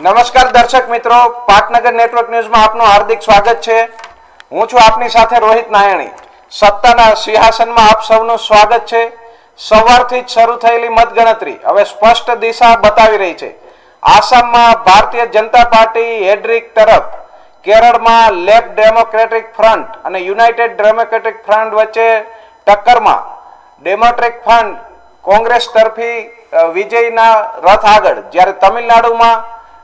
નમસ્કાર દર્શક મિત્રો, પાટનગર નેટવર્ક ન્યૂઝમાં આપનું હાર્દિક સ્વાગત છે. હું છું આપની સાથે રોહિત નાયણી. સત્તાના સિંહાસનમાં આપ સૌનું સ્વાગત છે. સવારથી જ શરૂ થયેલી મતગણતરી હવે સ્પષ્ટ દિશા બતાવી રહી છે. આસામમાં ભારતીય જનતા પાર્ટી હેડ્રિક તરફ, કેરળમાં લેફ્ટ ડેમોક્રેટિક ફ્રન્ટ અને યુનાઇટેડ ડેમોક્રેટિક ફ્રન્ટ વચ્ચે ટક્કરમાં ડેમોક્રેટિક ફ્રન્ટ કોંગ્રેસ તરફી વિજયના રથ આગળ, જ્યારે તમિલનાડુમાં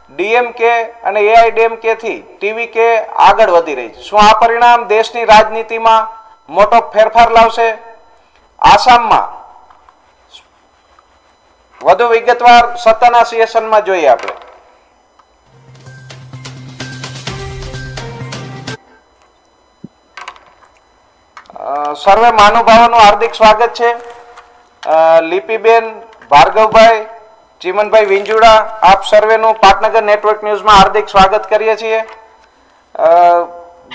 ડીએમકે અને એઆઈડીએમકે થી ટીવીકે આગળ વધી રહી છે. શું આ પરિણામ દેશની રાજનીતિમાં મોટો ફેરફાર લાવશે? આસામમાં વધુ વિગતવાર સત્તાના સિંહાસનમાં જોઈએ આપણે. સર્વે મહાનુભાવોનું હાર્દિક સ્વાગત છે. લિપિબેન, ભાર્ગવભાઈ, ચીમનભાઈ વિંજુડા, આપ સર્વેનું પાટનગર નેટવર્ક ન્યૂઝમાં હાર્દિક સ્વાગત કરીએ છીએ.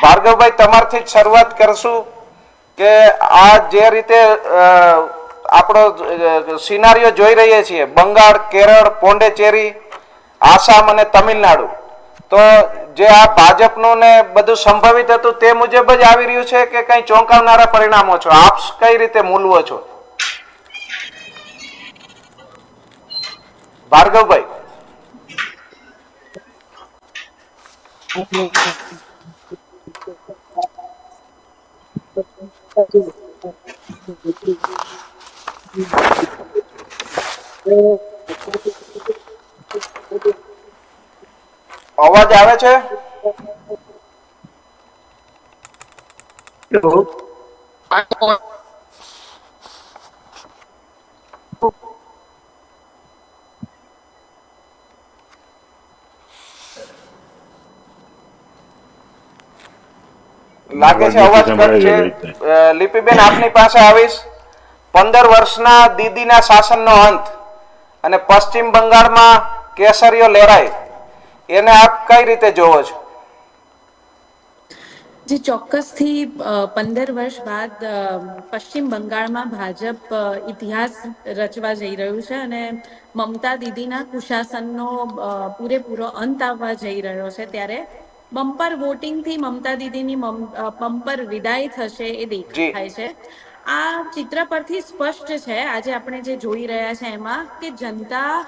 ભાર્ગવભાઈ, તમારથી જ શરૂઆત કરશું કે આ જે રીતે આપણો સિનારીઓ જોઈ રહીએ છીએ, બંગાળ, કેરળ, પોંડેચેરી, આસામ અને તમિલનાડુ, તો જે આ ભાજપનું ને બધું સંભવિત હતું તે મુજબ જ આવી રહ્યું છે કે કઈ ચોંકાવનારા પરિણામો છો? આપ કઈ રીતે મૂલવો છો? ભાર્ગવભાઈ. અવાજ આવે છે? લાગે છે અવાજ કટ છે. લિપિબેન, આપની પાસે આવીશ. 15 વર્ષના દીદીના શાસનનો અંત અને પશ્ચિમ બંગાળમાં કેસરીઓ લહેરાય, એને આપ કઈ રીતે જોવો છો? જે ચોક્કસથી 15 વર્ષ બાદ પશ્ચિમ બંગાળમાં ભાજપ ઇતિહાસ રચવા જઈ રહ્યું છે અને મમતા દીદીના કુશાસનનો પૂરેપૂરો અંત આવવા જઈ રહ્યો છે, ત્યારે બમ્પર વોટિંગથી મમતા દીદીની બમ્પર વિદાય થશે એ જી દેખાય છે. આ ચિત્ર પરથી સ્પષ્ટ છે, આજે આપણે જે જોઈ રહ્યા છે એમાં, કે જનતા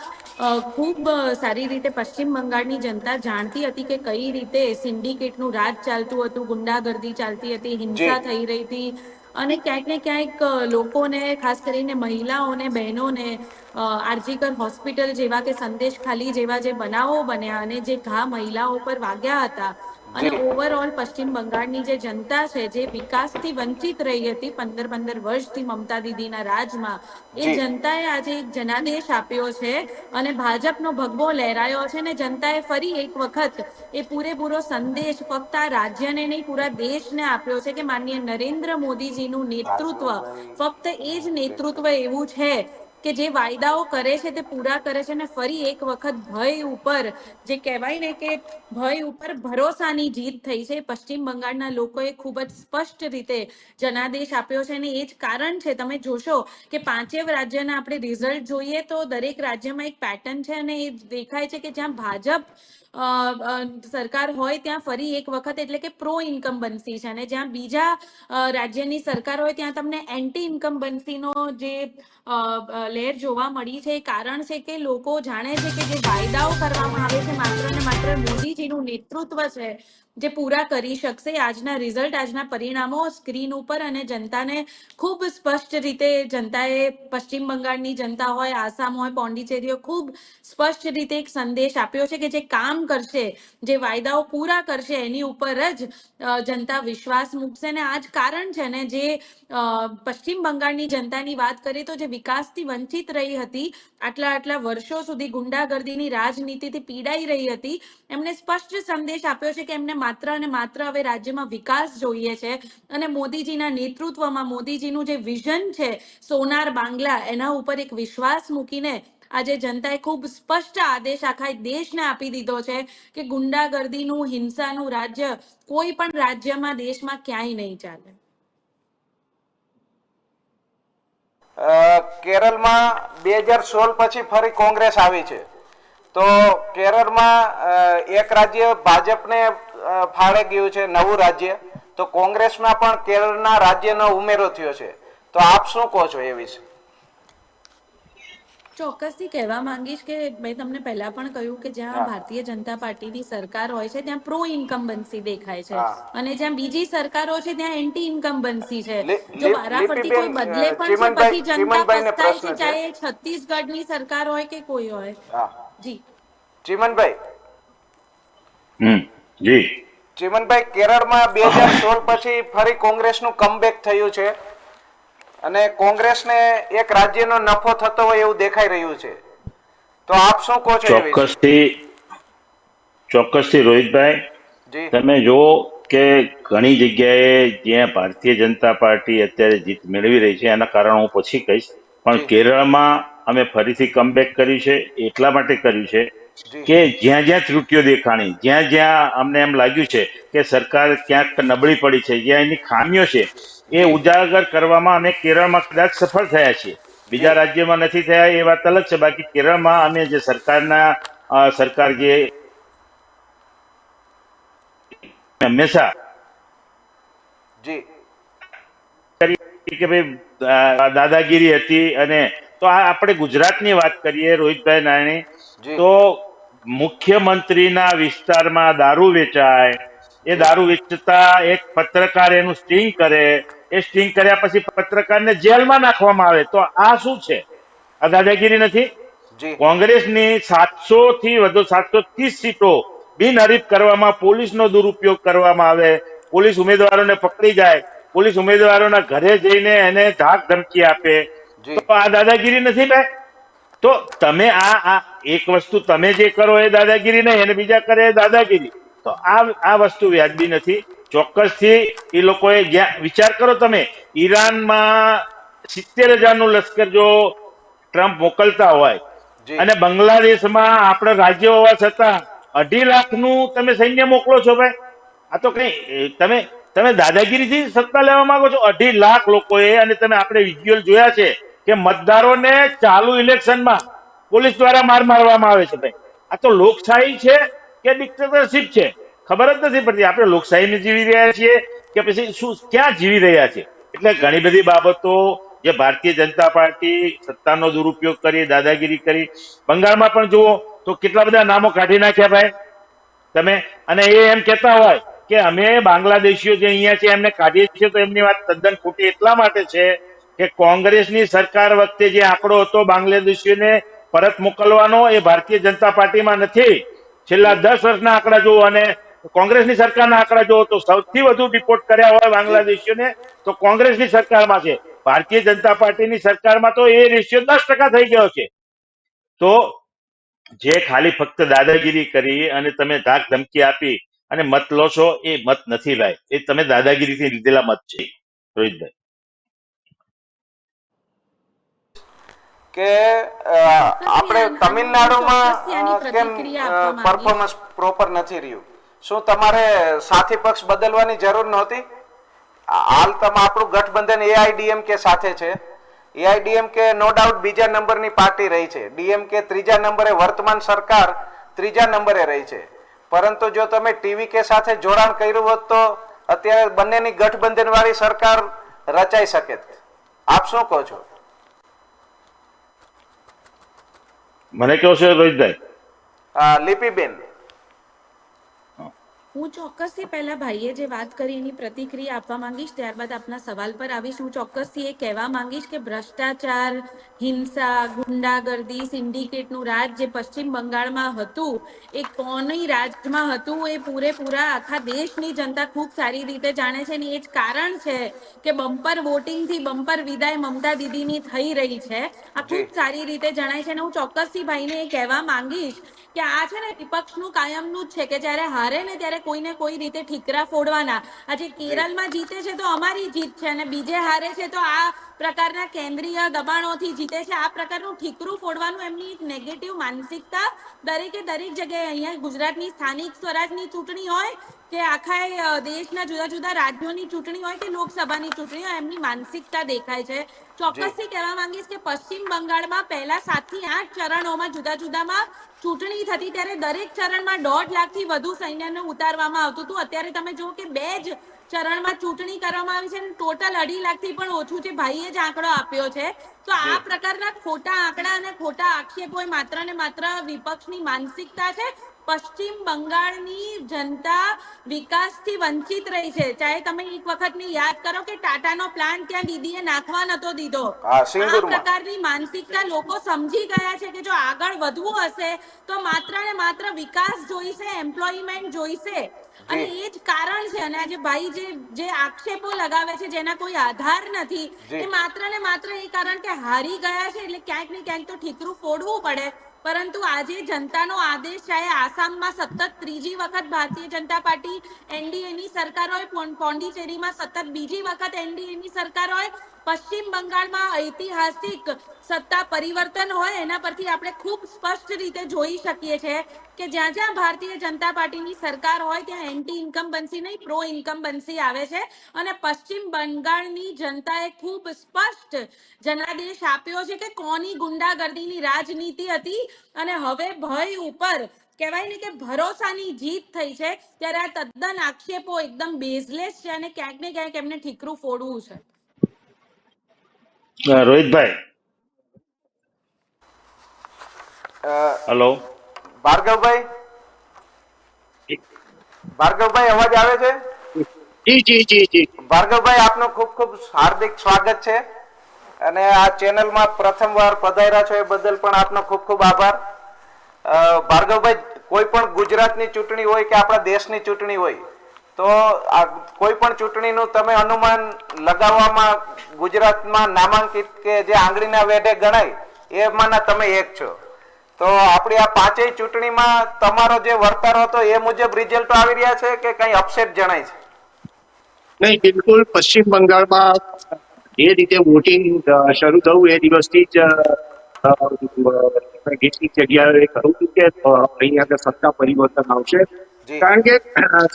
ખૂબ સારી રીતે પશ્ચિમ બંગાળની જનતા જાણતી હતી કે કઈ રીતે સિન્ડિકેટનું રાજ ચાલતું હતું, ગુંડાગર્દી ચાલતી હતી, જી હિંસા થઈ રહી હતી અને ક્યાંક ને ક્યાંક લોકોને, ખાસ કરીને મહિલાઓને, બહેનોને આરજીકર હોસ્પિટલ જેવા કે સંદેશ ખાલી જેવા જે બનાવો બન્યા અને જે ઘા મહિલાઓ પર વાગ્યા હતા, અને જી ઓવરઓલ પશ્ચિમ બંગાળની જે જનતા છે જે વિકાસથી વંચિત રહી હતી 15 વર્ષથી મમતા દીદીના રાજમાં, એ જી જનતાએ આજે એક જનાદેશ આપ્યો છે અને ભાજપનો ભગવો લહેરાયો છે ને જનતાએ ફરી એક વખત એ પૂરેપૂરો સંદેશ ફક્ત આ રાજ્યને નહીં, પૂરા દેશને આપ્યો છે કે માનનીય નરેન્દ્ર મોદીજીનું નેતૃત્વ, ફક્ત એ જ નેતૃત્વ એવું છે કે જે વાયદાઓ કરે છે તે પૂરા કરે છે ને ફરી એક વખત ભય ઉપર, જે કહેવાય ને કે ભય ઉપર ભરોસાની જીત થઈ છે. પશ્ચિમ બંગાળના લોકોએ ખૂબ જ સ્પષ્ટ રીતે જનાદેશ આપ્યો છે અને એ જ કારણ છે, તમે જોશો કે 5 રાજ્યના આપણે રિઝલ્ટ જોઈએ તો દરેક રાજ્યમાં એક પેટર્ન છે અને એ દેખાય છે કે જ્યાં ભાજપ સરકાર હોય ત્યાં ફરી એક વખત એટલે કે પ્રો ઇન્કમ્બન્સી છે, અને જ્યાં બીજા રાજ્યની સરકાર હોય ત્યાં તમને એન્ટી ઇન્કમ્બન્સીનો જે લહેર જોવા મળી છે. એ કારણ છે કે લોકો જાણે છે કે જે વાયદાઓ કરવામાં આવે છે માત્ર ને માત્ર મોદીજીનું નેતૃત્વ છે જે પૂરા કરી શકશે. આજના રિઝલ્ટ, આજના પરિણામો સ્ક્રીન ઉપર અને જનતાને ખૂબ સ્પષ્ટ રીતે, જનતાએ, પશ્ચિમ બંગાળની જનતા હોય, આસામ હોય, પોંડિચેરી, ખૂબ સ્પષ્ટ રીતે એક સંદેશ આપ્યો છે કે જે કામ કરશે, જે વાયદાઓ પૂરા કરશે એની ઉપર જ જનતા વિશ્વાસ મૂકશે. ને આ જ કારણ છે ને, જે પશ્ચિમ બંગાળની જનતાની વાત કરીએ તો જે વિકાસથી વંચિત રહી હતી, આટલા વર્ષો સુધી ગુંડાગર્દીની રાજનીતિથી પીડાઈ રહી હતી, એમને સ્પષ્ટ સંદેશ આપ્યો છે કે એમને માત્ર અને માત્ર હવે રાજ્યમાં વિકાસ જોઈએ છે અને મોદીજીના નેતૃત્વમાં, મોદીજીનું જે વિઝન છે સોનાર બાંગ્લા, એના ઉપર એક વિશ્વાસ મૂકીને આજે જનતાએ ખૂબ સ્પષ્ટ આદેશ આખા દેશને આપી દીધો છે કે ગુંડાગર્દીનું, હિંસાનું રાજ્ય કોઈ પણ રાજ્યમાં, દેશમાં ક્યાંય નહીં ચાલે. કેરળમાં 2016 પછી ફરી કોંગ્રેસ આવી છે, તો કેરળમાં એક રાજ્ય ભાજપને ફાળે ગયું છે, નવું રાજ્ય. તો કોંગ્રેસમાં પણ કેરળના રાજ્યનો ઉમેરો થયો છે. તો આપ શું કહો છો એ વિશે? ચોક્કસથી કહેવા માંગીશ કે મેં તમને પહેલા પણ કહ્યું કે જ્યાં ભારતીય જનતા પાર્ટીની સરકાર હોય છે ત્યાં પ્રો ઇન્કમ્બન્સી દેખાય છે, હા. અને જ્યાં બીજી સરકારો છે ત્યાં એન્ટી ઇન્કમ્બન્સી છે. જો વારાફરતી લીપીબેન, કોઈ બદલે પણ છે ચીમનભાઈ પછી જનતા ચીમનભાઈને પસ્તાય પ્રશ્ન છે, છે. ચાહે છત્તીસગઢની સરકાર હોય કે કોઈ હોય. હા, જી ચીમનભાઈ. જી. ચીમનભાઈ, કેરળમાં 2016 પછી ફરી કોંગ્રેસનું કમબેક થયું છે અને કોંગ્રેસને એક રાજ્યનો નફો થતો હોય એવું દેખાઈ રહ્યું છે. તો આપ શું કહો છો એ વિશે? ચોક્કસથી રોહિતભાઈ, જી તમે જુઓ કે ઘણી જગ્યાએ જ્યાં ભારતીય જનતા પાર્ટી અત્યારે જીત મેળવી રહી છે એના કારણો હું પછી કહીશ, પણ જી કેરળમાં અમે ફરીથી કમબેક કર્યું છે. એટલા માટે કર્યું છે જી કે જ્યાં જ્યાં ત્રુટીઓ દેખાણી, જ્યાં જ્યાં અમને એમ લાગ્યું છે કે સરકાર ક્યાંક નબળી પડી છે, જ્યાં એની ખામીઓ છે એ જી ઉજાગર કરવામાં અમે કેરળમાં કદાચ સફળ થયા છીએ. બીજા જી રાજ્યોમાં નથી થયા એ વાત અલગ છે. બાકી કેરળમાં અમે જે સરકાર જે હંમેશા જી કરી કે ભાઈ દાદાગીરી હતી, અને તો આ આપણે ગુજરાતની વાત કરીએ રોહિતભાઈ નાયણી, જી તો મુખ્યમંત્રીના વિસ્તારમાં દારૂ વેચાય, એ જી દારૂ વેચતા એક પત્રકાર એનું સ્ટિંગ કરે, એ સ્ટિંગ કર્યા પછી પત્રકારને જેલમાં નાખવામાં આવે. તો આ શું છે? આ દાદાગીરી નથી? જી કોંગ્રેસની 700 થી વધુ 730 સીટો બિનહરીફ કરવામાં પોલીસનો દુરુપયોગ કરવામાં આવે, પોલીસ ઉમેદવારોને પકડી જાય, પોલીસ ઉમેદવારોના ઘરે જઈને એને ધાક ધમકી આપે, તો જી આ દાદાગીરી નથી ભાઈ? તો તમે આ એક વસ્તુ તમે જે કરો એ દાદાગીરી નહીં, અને બીજા કરે એ દાદાગીરી. તો આ વસ્તુ વ્યાજબી નથી. ચોક્કસથી એ લોકોએ વિચાર કરો, તમે ઈરાનમાં 70,000 નું લશ્કર જો ટ્રમ્પ મોકલતા હોય, જી અને બાંગ્લાદેશમાં આપણે રાજ્ય હોવા છતાં 2.5 લાખનું તમે સૈન્ય મોકલો છો ભાઈ. આ તો કઈ તમે તમે દાદાગીરીથી સત્તા લેવા માંગો છો? 2.5 લાખ લોકોએ, અને તમે આપણે વિઝ્યુઅલ જોયા છે કે મતદારોને ચાલુ ઇલેક્શનમાં પોલીસ દ્વારા મારવામાં આવે છે ભાઈ. આ તો લોકશાહી છે કે ડિક્ટેટરશીપ છે? ખબર જ નથી પડતી. આપણે લોકશાહીમાં જીવી રહ્યા છીએ કે પછી શું, ક્યાં જીવી રહ્યા છીએ? એટલે ઘણી બધી બાબતો જે ભારતીય જનતા પાર્ટી સત્તાનો દુરુપયોગ કરી, દાદાગીરી કરી. બંગાળમાં પણ જુઓ તો કેટલા બધા નામો કાઢી નાખ્યા ભાઈ તમે. અને એ એમ કહેતા હોય કે અમે બાંગ્લાદેશીઓ જે અહીંયા છે એમને કાઢીએ છીએ, તો એમની વાત તદ્દન ખોટી એટલા માટે છે કે કોંગ્રેસની સરકાર વખતે જે આંકડો હતો બાંગ્લાદેશીઓને પરત મોકલવાનો, એ ભારતીય જનતા પાર્ટીમાં નથી. છેલ્લા 10 વર્ષના આંકડા જુઓ અને કોંગ્રેસની સરકારના આંકડા જુઓ, તો સૌથી વધુ ડિપોર્ટ કર્યા હોય જી બાંગ્લાદેશીઓને તો કોંગ્રેસની સરકારમાં છે. ભારતીય જનતા પાર્ટીની સરકારમાં તો એ રેશિયો 10% થઈ ગયો છે. તો જે ખાલી ફક્ત દાદાગીરી કરી અને તમે ધાક ધમકી આપી અને મત લો છો, એ મત નથી ભાઈ. એ તમે દાદાગીરીથી લીધેલા મત છે રોહિતભાઈ. કે ચોક્કસથી આપણે તમિલનાડુમાં ચોક્કસથી આની કેમ પ્રતિક્રિયા આપવા માંગીશ. પરફોર્મન્સ પ્રોપર નથી રહ્યું? શું તમારે સાથી પક્ષ બદલવાની જરૂર નહોતી? હાલ તમે આપણું ગઠબંધન એઆઈડીએમકે સાથે છે. એઆઈડીએમકે નો ડાઉટ બીજા નંબરની પાર્ટી રહી છે, ડીએમકે ત્રીજા નંબરે, વર્તમાન સરકાર ત્રીજા નંબરે રહી છે. પરંતુ જો તમે ટીવીકે સાથે જોડાણ કર્યું હોત તો અત્યારે બંનેની ગઠબંધન વાળી સરકાર રચાઈ શકે. આપ શું કહો છો? મને કહો છો રોહિતભાઈ? લિપિબેન. હું ચોક્કસથી પહેલા ભાઈએ જે વાત કરી એની પ્રતિક્રિયા આપવા માંગીશ, ત્યારબાદ આપના સવાલ પર આવીશ. હું ચોક્કસથી એ કહેવા માંગીશ કે ભ્રષ્ટાચાર, હિંસા, ગુંડાગર્દી, સિન્ડિકેટનું રાજ જે પશ્ચિમ બંગાળમાં હતું, એ કોની રાજમાં હતું એ પૂરેપૂરા આખા દેશની જનતા ખૂબ સારી રીતે જાણે છે. ને એ જ કારણ છે કે બમ્પર વોટિંગથી બમ્પર વિદાય મમતા દીદીની થઈ રહી છે. આ જી ખૂબ સારી રીતે જણાય છે. અને હું ચોક્કસથી ભાઈને એ કહેવા માંગીશ કે આ છે ને વિપક્ષનું કાયમનું જ છે કે જ્યારે હારે ને ત્યારે કોઈને કોઈ રીતે ઠીકરા ફોડવાના. આજે જી કેરળમાં જીતે છે તો અમારી જીત છે, અને બીજે હારે છે તો આ પ્રકારના કેન્દ્રીય દબાણોથી જીતે છે. આ પ્રકારનું ઠીકરું ફોડવાનું એમની એક નેગેટિવ માનસિકતા દરેક જગ્યાએ, અહીંયા ગુજરાતની સ્થાનિક સ્વરાજની ચૂંટણી હોય કે આખા દેશના જુદા જુદા રાજ્યોની ચૂંટણી હોય કે લોકસભાની ચૂંટણી હોય, એમની માનસિકતા દેખાય છે. ચોક્કસથી કહેવા માંગીશ કે પશ્ચિમ બંગાળમાં પહેલા 7 થી 8 ચરણોમાં જુદા જુદામાં ચૂંટણી થતી, ત્યારે દરેક ચરણમાં 1.5 લાખથી વધુ સૈન્યને ઉતારવામાં આવતું હતું. અત્યારે તમે જુઓ કે 2 જ ચરણમાં ચૂંટણી કરવામાં આવી છે અને ટોટલ 2.5 લાખથી પણ ઓછું છે. ભાઈએ જ આંકડો આપ્યો છે. તો આ પ્રકારના ખોટા આંકડા અને ખોટા આક્ષેપો એ માત્ર ને માત્ર વિપક્ષની માનસિકતા છે. પશ્ચિમ બંગાળની જનતા વિકાસથી વંચિત રહી છે. ચાહે તમે એક વખતની યાદ કરો કે ટાટાનો પ્લાન્ટ ત્યાં દીદીએ નાખવા નતો દીધો. હા, આ સિંગુરમાં. પ્રકારની માનસિકતા લોકો સમજી ગયા છે કે જો આગળ વધવું હશે તો માત્ર ને માત્ર વિકાસ જોઈશે, એમ્પ્લોયમેન્ટ જોઈશે. અને એ જ કારણ છે. અને આજે ભાઈ જે આક્ષેપો લગાવે છે જેના કોઈ આધાર નથી, એ માત્ર ને માત્ર એ કારણ કે હારી ગયા છે એટલે ક્યાંક ને ક્યાંક તો ઠીકરું ફોડવું પડે. પરંતુ આજે જનતાનો આદેશ, ચાહે આસામમાં સતત 3જી વખત ભારતીય જનતા પાર્ટી એનડીએની સરકાર હોય, પોંડિચેરીમાં સતત બીજી વખત એનડીએની સરકાર હોય, પશ્ચિમ બંગાળમાં ઐતિહાસિક સત્તા પરિવર્તન હોય, એના પરથી આપણે ખૂબ સ્પષ્ટ રીતે જોઈ શકીએ છીએ કે જ્યાં જ્યાં ભારતીય જનતા પાર્ટીની સરકાર હોય ત્યાં એન્ટી ઇન્કમ્બન્સી નહીં, પ્રો ઇન્કમ્બન્સી આવે છે. અને પશ્ચિમ બંગાળની જનતાએ ખૂબ સ્પષ્ટ જનાદેશ આપ્યો છે કે કોની ગુંડાગર્દીની રાજનીતિ હતી અને હવે ભય ઉપર કહેવાય ને કે ભરોસાની જીત થઈ છે. ત્યારે આ તદ્દન આક્ષેપો એકદમ બેઝલેસ છે અને ક્યાંક ને ક્યાંક એમને ઠીકરું ફોડવું છે. રોહિતભાઈ, હલો. ભાર્ગવભાઈ, ભાર્ગવભાઈ અવાજ આવે છે? જી જી જી જી. ભાર્ગવભાઈ, આપનું ખૂબ ખૂબ હાર્દિક સ્વાગત છે અને આ ચેનલમાં પ્રથમવાર પધાર્યા છો એ બદલ પણ આપનો ખૂબ ખૂબ આભાર. ભાર્ગવભાઈ, કોઈ પણ ગુજરાતની ચૂંટણી હોય કે આપણા દેશની ચૂંટણી હોય તો આ કોઈ પણ ચૂંટણીનું તમે અનુમાન લગાવવામાં ગુજરાતમાં નામાંકિત કે જે આંગળીના વેઢે ગણાય એમાંના તમે એક છો. તો આપણી આ 5ય ચૂંટણીમાં તમારો જે વર્તારો હતો એ મુજબ રિઝલ્ટો આવી રહ્યા છે કે કઈ અપસેટ જણાય છે? નહીં, બિલકુલ પશ્ચિમ બંગાળમાં જે રીતે વોટિંગ શરૂ થયું એ દિવસથી જ કેટલીક જગ્યાએ કહ્યું હતું કે અહીંયા આગળ સત્તા પરિવર્તન આવશે. કારણ કે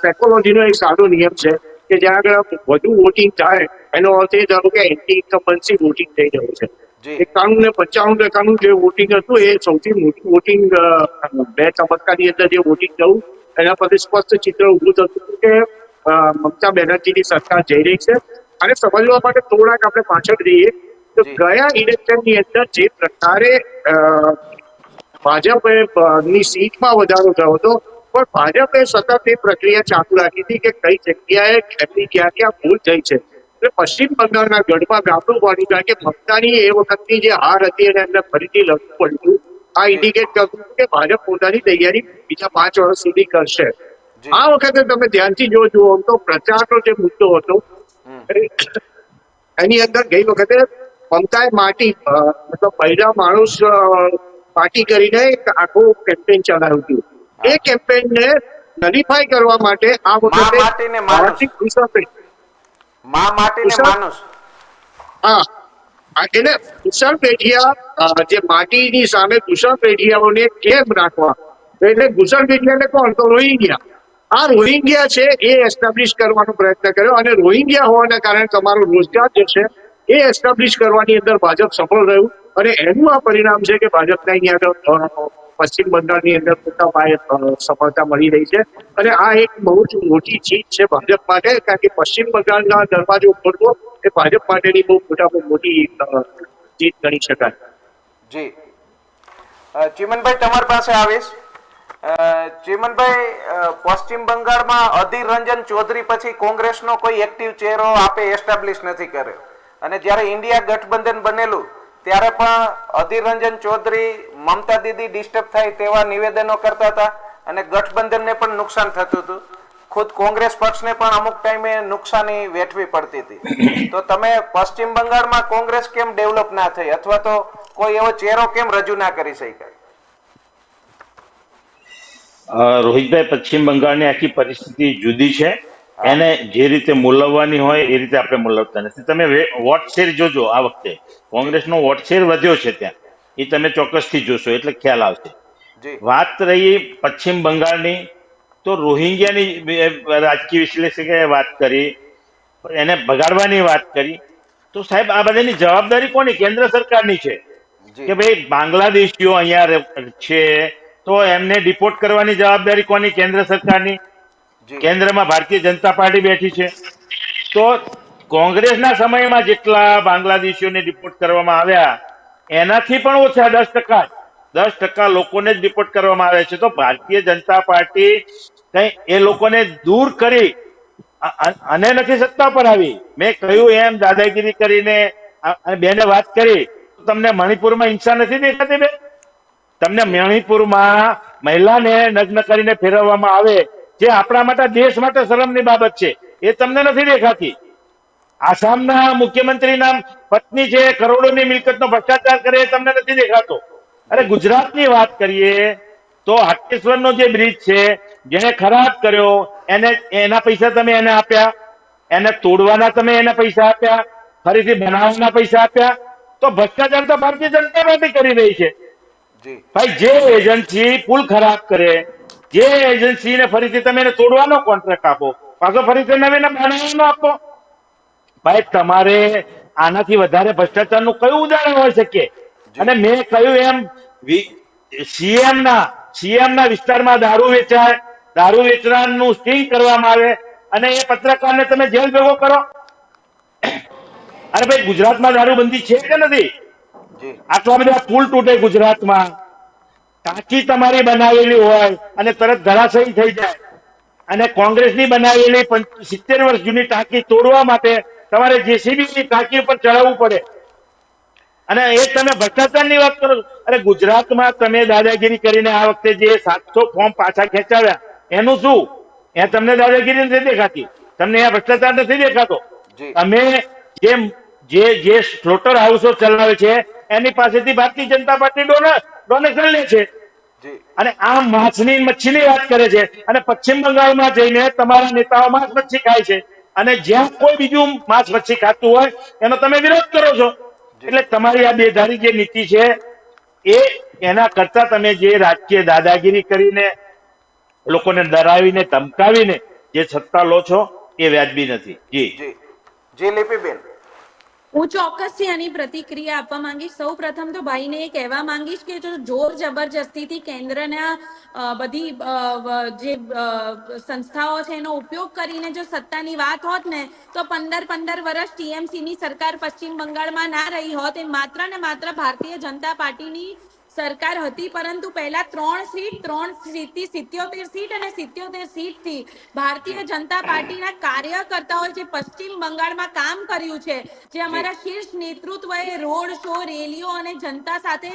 સાયકોલોજીનો એક સારો નિયમ છે કે જ્યાં આગળ વધુ વોટિંગ થાય એનો અર્થ એ થયો કે એન્ટી ઇન્કમ્બન્સી વોટિંગ થઈ રહ્યું છે. 91-95% જે વોટિંગ હતું એ સૌથી મોટું વોટિંગ 2 તબક્કાની અંદર જે વોટિંગ થયું એના પરથી સ્પષ્ટ ચિત્ર ઉભું થતું કે મમતા બેનર્જીની સરકાર જઈ રહી છે. અને સમજવા માટે થોડાક આપણે પાછળ જઈએ તો ગયા ઇલેક્શનની અંદર જે પ્રકારે ભાજપની સીટમાં વધારો થયો હતો, પણ ભાજપે સતત એ પ્રક્રિયા ચાલુ રાખી હતી કે કઈ જગ્યાએ એમની ક્યાં ક્યાં ભૂલ થઈ છે. એટલે પશ્ચિમ બંગાળના ગઢમાં ગાબડું પડ્યું, કારણ કે મમતાની એ વખતની જે હાર હતી એને એમને ફરીથી લડવું પડ્યું. આ ઇન્ડિકેટ કરતું કે ભાજપ પોતાની તૈયારી બીજા 5 વર્ષ સુધી કરશે. આ વખતે તમે ધ્યાનથી જોજો તો પ્રચારનો જે મુદ્દો હતો એની અંદર ગઈ વખતે મમતાએ માટી મતલબ પહેલા માણસ પાર્ટી કરીને એક આખું કેમ્પેન ચલાવ્યું હતું. એ કેમ્પેનને નલિફાઈ કરવા માટે આ વખતે એટલે કુશળ પેઢિયા જે માટીની સામે કુશળ પેઢિયાઓને કેમ રાખવા, એટલે કુશળ પેઢિયાને કોણ તો રોહિંગ્યા. આ રોહિંગ્યા છે એ એસ્ટાબ્લિશ કરવાનો પ્રયત્ન કર્યો અને રોહિંગ્યા હોવાના કારણે તમારો રોજગાર જે છે એ એસ્ટાબ્લિશ કરવાની અંદર ભાજપ સફળ રહ્યું. અને એનું આ પરિણામ છે કે ભાજપને અહીંયા પશ્ચિમ બંગાળની અંદર મોટા પાયે સફળતા મળી રહી છે. અને આ એક બહુ જ મોટી જીત છે ભાજપ માટે, કારણ કે પશ્ચિમ બંગાળના દરવાજો ખોલવો એ ભાજપ માટેની બહુ મોટામાં મોટી જીત ગણી શકાય. જી ચિમનભાઈ, તમારી પાસે આવીશ. ચિમનભાઈ, પશ્ચિમ બંગાળમાં અધીર રંજન ચૌધરી પછી કોંગ્રેસનો કોઈ એક્ટિવ ચહેરો આપે એસ્ટાબ્લિશ નથી કર્યો. અને જ્યારે ઇન્ડિયા ગઠબંધન બનેલું ત્યારે પણ અધીર રંજન ચૌધરી મમતા દીદી ડિસ્ટર્બ થાય તેવા નિવેદનો કરતા હતા અને ગઠબંધનને પણ નુકસાન થતું હતું. ખુદ કોંગ્રેસ પક્ષને પણ અમુક ટાઈમે નુકસાની વેઠવી પડતી હતી. તો તમે પશ્ચિમ બંગાળમાં કોંગ્રેસ કેમ ડેવલપ ના થઈ અથવા તો કોઈ એવો ચહેરો કેમ રજૂ ના કરી શક્યા? રોહિતભાઈ, પશ્ચિમ બંગાળની આખી પરિસ્થિતિ જુદી છે. એને જે રીતે મૂલવવાની હોય એ રીતે આપણે મૂલવતા નથી. તમે વોટ શેર જોજો, આ વખતે કોંગ્રેસનો વોટ શેર વધ્યો છે ત્યાં, એ તમે ચોક્કસથી જોશો એટલે ખ્યાલ આવશે. જી વાત રહી પશ્ચિમ બંગાળની, તો રોહિંગ્યાની રાજકીય વિશ્લેષકે વાત કરી, એને ભગાડવાની વાત કરી. તો સાહેબ આ બધાની જવાબદારી કોની? કેન્દ્ર સરકારની છે જી કે ભાઈ બાંગ્લાદેશીઓ અહીંયા છે તો એમને ડિપોર્ટ કરવાની જવાબદારી કોની? કેન્દ્ર સરકારની. જી કેન્દ્રમાં ભારતીય જનતા પાર્ટી બેઠી છે. તો કોંગ્રેસના સમયમાં જેટલા બાંગ્લાદેશીઓને ડિપોર્ટ કરવામાં આવ્યા એનાથી પણ ઓછા 10% લોકોને જ ડિપોર્ટ કરવામાં આવે છે. તો ભારતીય જનતા પાર્ટી કઈ એ લોકોને દૂર કરી અને નથી સત્તા પર આવી. મેં કહ્યું એમ દાદાગીરી કરીને બેને વાત કરી, તમને મણિપુરમાં હિંસા નથી દેખાતી બે? તમને મણિપુરમાં મહિલાને નગ્ન કરીને ફેરવવામાં આવે, જે આપણા માટે, દેશ માટે શરમની બાબત છે, એ તમને નથી દેખાતી. આસામના મુખ્યમંત્રીના પત્ની છે, કરોડોની મિલકતનો ભ્રષ્ટાચાર કરે, એ તમને નથી દેખાતો. અરે ગુજરાતની વાત કરીએ તો હાટેશ્વરનો જે બ્રિજ છે, જેને ખરાબ કર્યો એના પૈસા તમે એને આપ્યા, એને તોડવાના તમે એને પૈસા આપ્યા, ફરીથી બનાવવાના પૈસા આપ્યા. તો ભ્રષ્ટાચાર તો ભારતીય જનતા પાર્ટી કરી રહી છે. જી ભાઈ જે એજન્સી પુલ ખરાબ કરે, જે એજન્સીને ફરીથી તમે એને તોડવાનો કોન્ટ્રાક્ટ આપો, પાછો ફરીથી નવીને બનાવવાનો આપો. ભાઈ તમારે આનાથી વધારે ભ્રષ્ટાચારનું કયું ઉદાહરણ હોઈ શકે? અને મેં કહ્યું એમ સીએમ ના વિસ્તારમાં દારૂ વેચાય, દારૂ વેચવાનું સ્ટિંગ કરવામાં આવે અને એ પત્રકારને તમે જેલ ભેગો કરો. અરે ભાઈ ગુજરાતમાં દારૂબંધી છે કે નથી? જી આટલા બધા પુલ તૂટે ગુજરાતમાં, ટાંકી તમારી બનાવેલી હોય અને તરત ધરાશયી થઈ જાય, અને કોંગ્રેસની બનાવેલી 70 વર્ષ જૂની ટાંકી તોડવા માટે તમારે જેસીબી ટાંકી ઉપર ચડાવવું પડે. અને એ તમે ભ્રષ્ટાચારની વાત કરો છો. અરે ગુજરાતમાં તમે દાદાગીરી કરીને આ વખતે જે 700 ફોર્મ પાછા ખેંચાવ્યા, એનું શું? એ તમને દાદાગીરી નથી દેખાતી, તમને એ ભ્રષ્ટાચાર નથી દેખાતો. જી તમે જે સ્લોટર હાઉસો ચલાવે છે એની પાસેથી ભારતીય જનતા પાર્ટી ડોનેશન લે છે, જી અને આ મચ્છીની વાત કરે છે. અને પશ્ચિમ બંગાળમાં જઈને તમારા નેતાઓ માંસ મચ્છી ખાય છે, અને જ્યાં કોઈ બીજું માંસ મચ્છી ખાતું હોય એનો તમે વિરોધ કરો છો. એટલે તમારી આ બેધારી જે નીતિ છે, એના કરતા તમે જે રાજકીય દાદાગીરી કરીને લોકોને ડરાવીને ધમકાવીને જે સત્તા લો છો એ વ્યાજબી નથી. જી જી જી લિપિબેન. હું ચોક્કસથી આની પ્રતિક્રિયા આપવા માંગીશ. સૌ પ્રથમ તો ભાઈને એ કહેવા માંગીશ કે જો જોર જબરજસ્તીથી કેન્દ્રના બધી જે સંસ્થાઓ છે એનો ઉપયોગ કરીને જો સત્તાની વાત હોત ને, તો 15 વર્ષ ટીએમસી ની સરકાર પશ્ચિમ બંગાળમાં ના રહી હોત. એ માત્ર ને માત્ર ભારતીય જનતા પાર્ટીની સરકાર હતી. પરંતુ પહેલા 3 સીટથી 77 સીટ અને 77 સીટથી ભારતીય જનતા પાર્ટીના કાર્યકર્તાઓએ જે પશ્ચિમ બંગાળમાં કામ કર્યું છે, જે અમારા શીર્ષ નેતૃત્વએ રોડ શો, રેલીઓ અને જનતા સાથે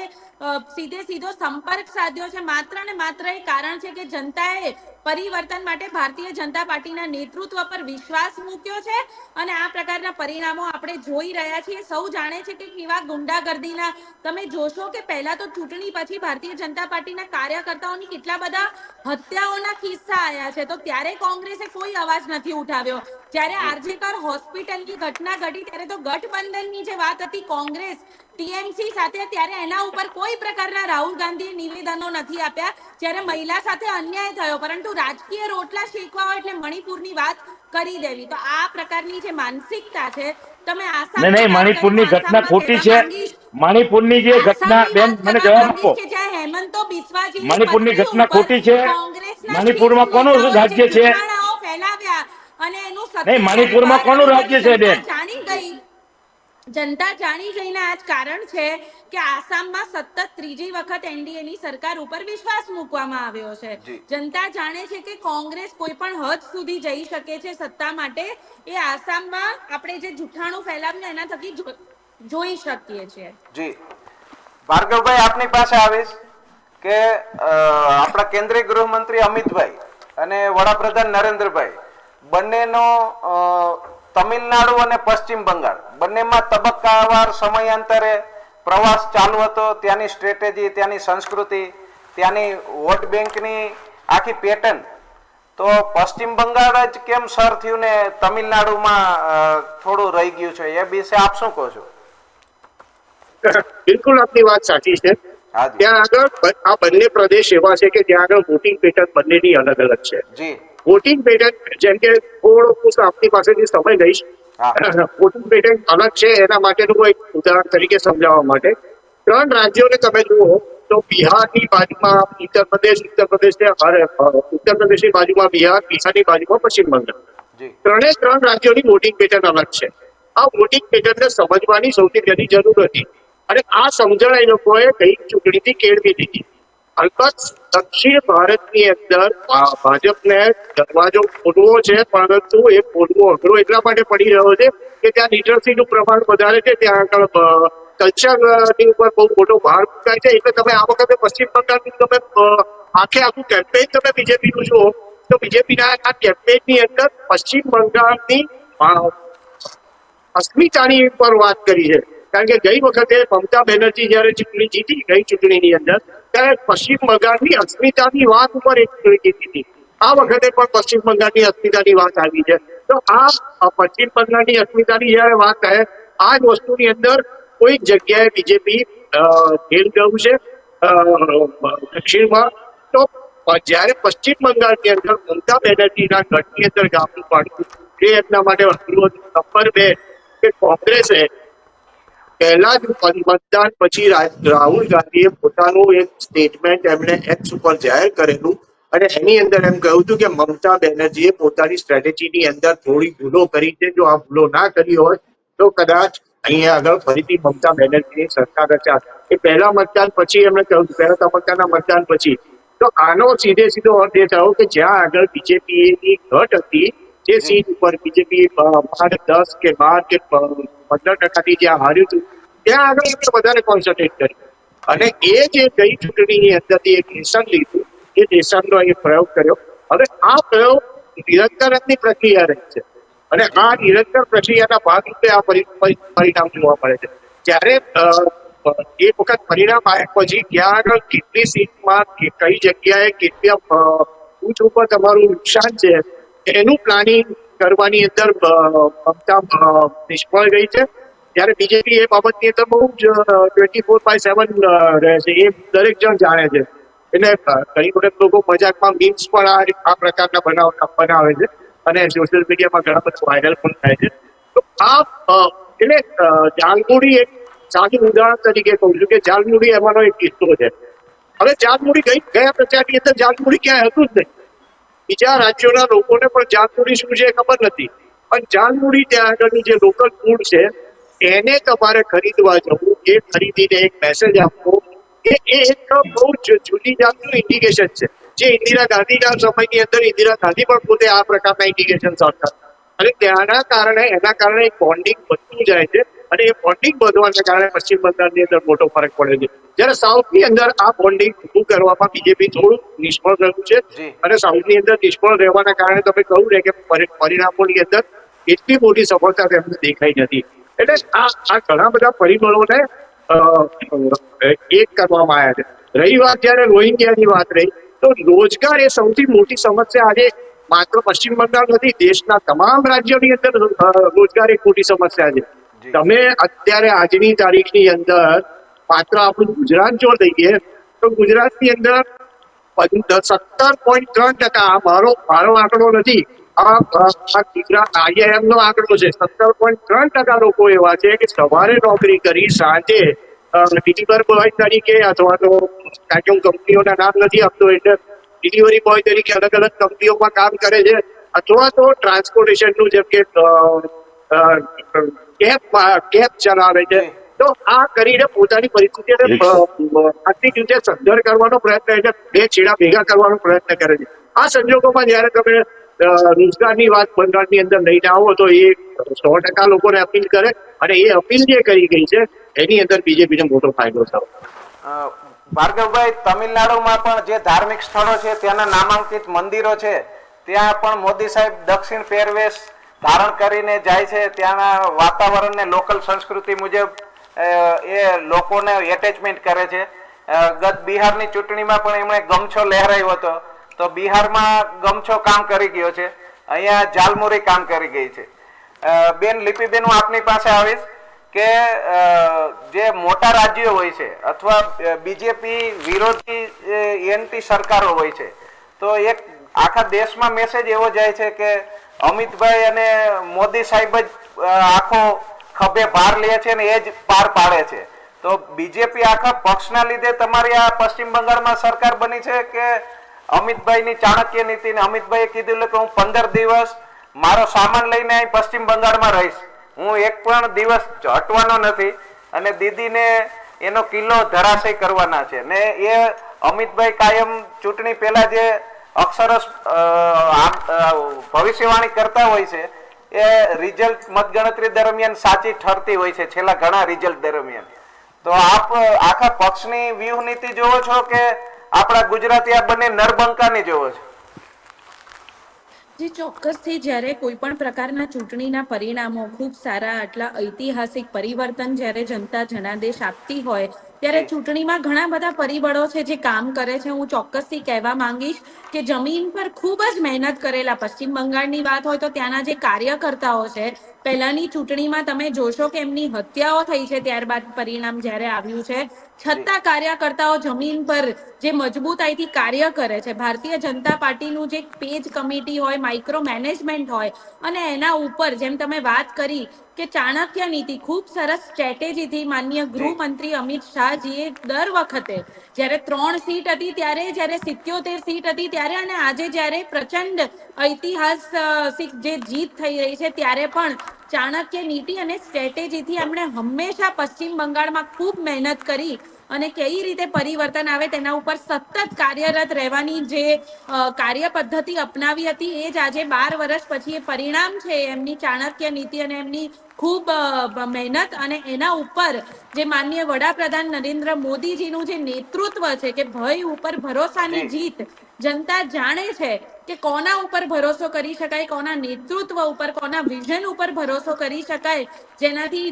સીધો સંપર્ક સાધ્યો છે, માત્ર ને માત્ર એ કારણ છે કે જનતાએ પરિવર્તન માટે ભારતીય જનતા પાર્ટીના નેતૃત્વ પર વિશ્વાસ મૂક્યો છે. અને આ પ્રકારના પરિણામો આપણે જોઈ રહ્યા છીએ. સૌ જાણે છે કે કેવા ગુંડાગર્દીના, તમે જોશો કે પહેલા તો ચૂંટણી પછી ભારતીય જનતા પાર્ટીના કાર્યકર્તાઓની કેટલા બધા હત્યાઓના કિસ્સા આવ્યા છે, તો ત્યારે કોંગ્રેસે કોઈ અવાજ નથી ઉઠાવ્યો. જ્યારે આરજીકર હોસ્પિટલની ઘટના ઘટી ત્યારે તો ગઠબંધનની જે વાત હતી કોંગ્રેસ ટીએમસી સાથે, ત્યારે એના ઉપર કોઈ પ્રકારના રાહુલ ગાંધીએ નિવેદનો નથી આપ્યા. જ્યારે મહિલા સાથે અન્યાય થયો, પરંતુ રાજકીય રોટલા શેકવા હોય એટલે મણિપુરની વાત કરી દેવી. તો આ પ્રકારની જે માનસિકતા છે, તમે નહીં, મણિપુરની ઘટના ખોટી છે. મણિપુરની જે ઘટના, બેન મને જવાબ આપો, કે જ્યાં હેમંતો બિસ્વાજીની મણિપુરની પત્ની ઘટના ઉપર ખોટી છે? કોંગ્રેસના મણિપુરમાં શીર્ષ કોનું નેતાઓએ જે રાજ્ય છે? જુઠ્ઠાણાઓ ફેલાવ્યા અને એનું સત્ય નહીં, જ્યારે મણિપુરમાં બહાર કોનું આવ્યું રાજ્ય ત્યારે છે બેન? જનતા જાણી જઈને આ જ કારણ છે કે આસામમાં સતત ત્રીજી વખત એનડીએ ની સરકાર ઉપર વિશ્વાસ મૂકવામાં આવ્યો છે. જી. જનતા જાણે છે કે કોંગ્રેસ કોઈ પણ હદ સુધી જઈ શકે છે સત્તા માટે. એ આસામમાં આપણે જે જુઠ્ઠાણું ફેલાવ્યું એના થકી જોઈ શકીએ છીએ. જી ભાર્ગવભાઈ, આપની પાસે આવીશ કે આપણા કેન્દ્રીય ગૃહમંત્રી અમિતભાઈ અને વડાપ્રધાન નરેન્દ્રભાઈ બંનેનો તમિલનાડુ અને પશ્ચિમ બંગાળ બંનેમાં તબક્કાવાર સમયાંતરે પ્રવાસ ચાલુ હતો. ત્યાંની સ્ટ્રેટેજી, ત્યાંની સંસ્કૃતિ, ત્યાંની વોટ બેંકની આખી પેટર્ન તો પશ્ચિમ બંગાળ જ કેમ સર થયું ને તમિલનાડુમાં થોડું રહી ગયું છે એ વિશે આપ શું કહો છો? બિલકુલ આપની વાત સાચી છે. હાજી ત્યાં આગળ આ બંને પ્રદેશ એવા છે કે ત્યાં આગળ વોટિંગ પેટર્ન બંનેની અલગ અલગ છે. જી વોટિંગ પેટર્ન જેમ કે થોડું આપની પાસેથી સમય લઈશ. હા વોટિંગ પેટર્ન અલગ છે એના માટેનું એક ઉદાહરણ તરીકે સમજાવવા માટે 3 રાજ્યોને તમે જુઓ તો બિહારની બાજુમાં ઉત્તર પ્રદેશની બાજુમાં બિહાર, બિહારની બાજુમાં પશ્ચિમ બંગાળ. જી 3 રાજ્યોની વોટિંગ પેટર્ન અલગ છે. આ વોટિંગ પેટર્નને સમજવાની સૌથી પહેલી જરૂર હતી અને આ સમજણ એ લોકોએ કઈ ચૂંટણીથી કેળવી દીધી. અલબત્ત દક્ષિણ ભારતની અંદર ભાજપને દરવાજો ખોલવો છે, પરંતુ એ ખોલવો અઘરો એટલા માટે પડી રહ્યો છે કે ત્યાં લિટરસીનું પ્રમાણ વધારે છે, ત્યાં આગળ કલ્ચરની ઉપર બહુ મોટો ભાર મૂકાય છે. એટલે તમે આ વખતે પશ્ચિમ બંગાળની તમે આખું કેમ્પેઇન તમે બીજેપીનું જુઓ તો બીજેપીના આ કેમ્પેઇનની અંદર પશ્ચિમ બંગાળની અસ્મિતાની પર વાત કરી છે. કારણ કે ગઈ વખતે મમતા બેનર્જી જયારે ચૂંટણી જીતી ગઈ ચૂંટણીની અંદર ત્યારે પશ્ચિમ બંગાળની અસ્મિતાની વાત ઉપર એક ચૂંટણી જીતી હતી. આ વખતે પણ પશ્ચિમ બંગાળની અસ્મિતાની વાત આવી છે. તો આ પશ્ચિમ બંગાળની અસ્મિતાની જયારે વાત થાય આ જ વસ્તુની અંદર કોઈક જગ્યાએ બીજેપી ફેલ ગયું છે દક્ષિણમાં. તો જયારે પશ્ચિમ બંગાળની અંદર મમતા બેનર્જીના ગઢની અંદર ગામનું પાડવું એ એમના માટે અઘરું હતું. નંબર 2 કે કોંગ્રેસે પહેલા જ મતદાન પછી રાહુલ ગાંધીએ પોતાનું એક સ્ટેટમેન્ટ એમણે એક્સ ઉપર જાહેર કરેલું અને એની અંદર એમ કહ્યું હતું કે મમતા બેનર્જીએ પોતાની સ્ટ્રેટેજીની અંદર થોડી ભૂલો કરી છે. જો આ ભૂલો ના કરી હોય તો કદાચ અહીંયા આગળ ફરીથી મમતા બેનર્જીની સરકાર રચાશે. એ પહેલા મતદાન પછી એમણે કહ્યું પહેલા તબક્કાના મતદાન પછી. તો આનો સીધો અર્થ એ થયો કે જ્યાં આગળ બીજેપીની ઘટ હતી જે સીટ ઉપર બીજેપી 10 કે 12 કે 15% જ્યાં હાર્યું હતું ત્યાં આગળ એમણે વધારે કોન્સન્ટ્રેટ કર્યું અને એ જે ગઈ ચૂંટણીની અંદરથી એક લેસન લીધું એ લેસનનો એ પ્રયોગ કર્યો. હવે આ પ્રયોગ નિરંતરની પ્રક્રિયા રહી છે અને આ નિરંતર પ્રક્રિયાના ભાગરૂપે આ પરિણામ જોવા મળે છે. જ્યારે એક વખત પરિણામ આવ્યા પછી ક્યાં આગળ કેટલી સીટમાં કઈ જગ્યાએ કેટલા બૂથ ઉપર તમારું નુકસાન છે એનું પ્લાનિંગ કરવાની અંદર મમતા નિષ્ફળ ગઈ છે. ત્યારે બીજેપી એ બાબતની અંદર બહુ જ 24/7 રહે છે એ દરેક જણ જાણે છે. એટલે ઘણી વખત લોકો મજાકમાં મીમ્સ પણ આ પ્રકારના બનાવે છે અને સોશિયલ મીડિયામાં ઘણા બધા વાયરલ પણ થાય છે. તો આ એટલે જાલમુડી એક સાદું ઉદાહરણ તરીકે કહું છું કે જાલમુડી એમાંનો એક કિસ્સો છે. હવે જાલમુડી ગયા પ્રચારની અંદર જાલમુડી ક્યાંય હતું જ નહીં. બીજા રાજ્યોના લોકોને પણ જાલમુડી શું છે ખબર નથી, પણ જાલમુડી ત્યાં આગળની જે લોકલ ફૂડ છે એને તમારે ખરીદવા જવું, એ ખરીદીને એક મેસેજ આપવો એ એક બહુ જ જુદી જાતનું ઇન્ડિકેશન છે. જે ઇન્દિરા ગાંધીના સમયની અંદર ઇન્દિરા ગાંધી પણ પોતે આ પ્રકારના ઇન્ડિકેશન આપતા અને એના કારણે એક બોન્ડિંગ વધતું જાય છે અને એ બોન્ડિંગ વધવાના કારણે પશ્ચિમ બંગાળની અંદર મોટો ફરક પડે છે. જ્યારે સાઉથની અંદર આ બોન્ડિંગ ઊભું કરવામાં બીજેપી થોડું નિષ્ફળ રહ્યું છે અને સાઉથની અંદર નિષ્ફળ રહેવાના કારણે તમે કહ્યું ને કે પરિણામોની અંદર એટલી મોટી સફળતા તેમને દેખાઈ નથી. એટલે આ ઘણા બધા પરિબળોને એક કરવામાં આવ્યા છે. રહી વાત જ્યારે રોહિંગ્યાની વાત રહી તો રોજગાર એ સૌથી મોટી સમસ્યા આજે માત્ર પશ્ચિમ બંગાળ નથી, દેશના તમામ રાજ્યોની અંદર રોજગાર એક મોટી સમસ્યા છે. તમે અત્યારે આજની તારીખની અંદર માત્ર આપણું ગુજરાત જો લઈએ તો ગુજરાતની અંદર 17.3% મારો આંકડો નથી, આ ગુજરાત IIM નો આંકડો છે. 17.3% લોકો એવા છે કે સવારે નોકરી કરી સાંજે ડિલિવરી બોય તરીકે અથવા તો કારણ કે હું કંપનીઓના નામ નથી આપતો એટલે ડિલિવરી બોય તરીકે અલગ અલગ કંપનીઓમાં કામ કરે છે અથવા તો ટ્રાન્સપોર્ટેશનનું જેમ કે કેબ ચલાવે છે. તો આ કરીને પોતાની પરિસ્થિતિને આર્થિક રીતે સદ્ધર કરવાનો પ્રયત્ન એટલે બે છેડા ભેગા કરવાનો પ્રયત્ન કરે છે. આ સંજોગોમાં જયારે તમે રોજગારની વાત બંગાળની અંદર લઈને આવો તો એ 100% લોકોને અપીલ કરે અને એ અપીલ જે કરી ગઈ છે એની અંદર બીજેપીને મોટો ફાયદો થયો. ભાર્ગવભાઈ, તમિલનાડુમાં પણ જે ધાર્મિક સ્થળો છે ત્યાંના નામાંકિત મંદિરો છે ત્યાં પણ મોદી સાહેબ દક્ષિણ પહેરવેશ ધારણ કરીને જાય છે. ત્યાંના વાતાવરણને લોકલ સંસ્કૃતિ મુજબ એ લોકોને એટેચમેન્ટ કરે છે. ગત બિહારની ચૂંટણીમાં પણ એમણે ગમછો લહેરાયો હતો. તો બિહારમાં ગમછો કામ કરી ગયો છે, અહીંયા ઝાલમુરી કામ કરી ગઈ છે. બેન લિપિબેન, હું આપની પાસે આવીશ કે જે મોટા રાજ્યો હોય છે અથવા બીજેપી વિરોધી એનટી સરકારો હોય છે, તો એક આખા દેશમાં મેસેજ એવો જાય છે કે અમિતભાઈ અને મોદી સાહેબ જ આખો ખભે ભાર લે છે ને એ જ પાર પાડે છે. તો બીજેપી આખા પક્ષના લીધે તમારી આ પશ્ચિમ બંગાળમાં સરકાર બની છે કે અમિતભાઈની ચાણક્ય નીતિ ને અમિતભાઈએ કીધું કે હું 15 દિવસ મારો સામાન લઈને અહીં પશ્ચિમ બંગાળમાં રહીશ, હું એક પણ દિવસ હટવાનો નથી અને દીદીને એનો કિલ્લો ધરાશય કરવાના છે. ને એ અમિતભાઈ કાયમ ચૂંટણી પહેલા જે અક્ષરશ ભવિષ્યવાણી કરતા હોય છે એ રિઝલ્ટ મતગણતરી દરમિયાન સાચી ઠરતી હોય છે, છેલ્લા ઘણા રિઝલ્ટ દરમિયાન. તો આપ આખા પક્ષની વ્યૂહ નીતિ જોવો છો કે આપણા ગુજરાતી આ બંને નરબંકાની જોવો છો? જે ચોક્કસથી જ્યારે કોઈ પણ પ્રકારના ચૂંટણીના પરિણામો ખૂબ સારા, આટલા ઐતિહાસિક પરિવર્તન જ્યારે જનતા જનાદેશ આપતી હોય ત્યારે ચૂંટણીમાં ઘણા બધા પરિબળો છે જે કામ કરે છે. હું ચોક્કસથી કહેવા માંગીશ કે જમીન પર ખૂબ જ મહેનત કરેલા, પશ્ચિમ બંગાળની વાત હોય તો ત્યાંના જે કાર્યકર્તાઓ છે, પહેલાની ચૂંટણીમાં તમે જોશો કે એમની હત્યાઓ થઈ છે, ત્યારબાદ પરિણામ જ્યારે આવ્યું છે, છતાં કાર્યકર્તાઓ જમીન પર જે મજબૂતાઈથી કાર્ય કરે છે. ભારતીય જનતા પાર્ટીનું જે પેજ કમિટી હોય, માઇક્રો મેનેજમેન્ટ હોય અને એના ઉપર જેમ તમે વાત કરી કે ચાણક્ય નીતિ, ખૂબ સરસ સ્ટ્રેટેજીથી માનનીય ગૃહમંત્રી અમિત શાહજીએ દર વખતે જ્યારે 3 સીટ હતી ત્યારે, જ્યારે 77 સીટ હતી ત્યારે અને આજે જ્યારે પ્રચંડ ઐતિહાસિક જે જીત થઈ રહી છે ત્યારે પણ ચાણક્ય નીતિ અને સ્ટ્રેટેજીથી એમણે હંમેશા પશ્ચિમ બંગાળમાં ખૂબ મહેનત કરી અને કઈ રીતે પરિવર્તન આવે તેના ઉપર સતત કાર્યરત રહેવાની જે કાર્ય પદ્ધતિ અપનાવી હતી, એ જ આજે 12 વર્ષ પછી એ પરિણામ છે એમની ચાણક્ય નીતિ અને એમની ખૂબ મહેનત. અને એના ઉપર જે માનનીય વડાપ્રધાન નરેન્દ્ર મોદીજીનું જે નેતૃત્વ છે કે ભય ઉપર ભરોસાની જીત, જનતા જાણે છે કે કોના ઉપર ભરોસો કરી શકાય, કોના નેતૃત્વ ઉપર, કોના વિઝન ઉપર ભરોસો કરી શકાય, જેનાથી